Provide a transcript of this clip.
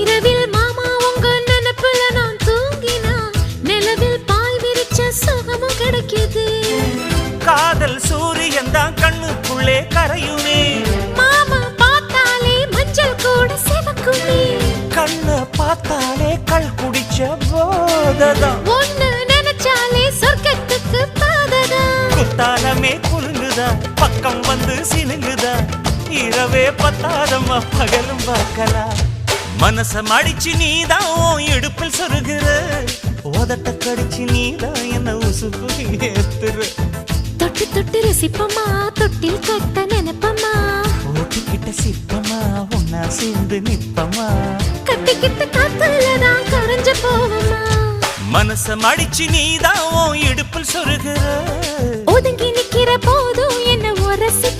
இரவில் மாமா உங்க நினைப்புல நான் தூங்கினா நிலவில் பாய் விரிச்ச சுகமும் கிடைக்குது. காதல் சூரியன் தான் கண்ணுக்குள்ளே கரையுமே. மாமா பார்த்தாலே மஞ்சள் கூட சிவக்குமே. கண்ண பார்த்தாலே கள் குடிச்ச போததான். ஒன்னு நினைச்சாலே சொர்க்கத்துக்கு பாததான். குத்தாலமே குலுங்குதா பக்கம் வந்து சினுங்குதா. இரவே பத்தாதம்மா பகலும் பார்க்கலாம். மனச மடிச்சு நீதான் இடுப்பில் சொருகிற. உதட்ட கடிச்சு நீதான் என்ன உசுப்பு ஏத்துற. தொட்டு தொட்டு ரசிப்பமா தொட்டில் கட்ட நினைப்பமா. ஓட்டிக்கிட்ட சிப்பமா ஒன்னா சேர்ந்து நிப்பமா. கட்டிக்கிட்ட காத்துலதான் கரைஞ்சு போவமா. மனச மடிச்சு நீதான் இடுப்பில் சொருகிற. ஒதுங்கி நிக்கிற போதும் என்ன உரசி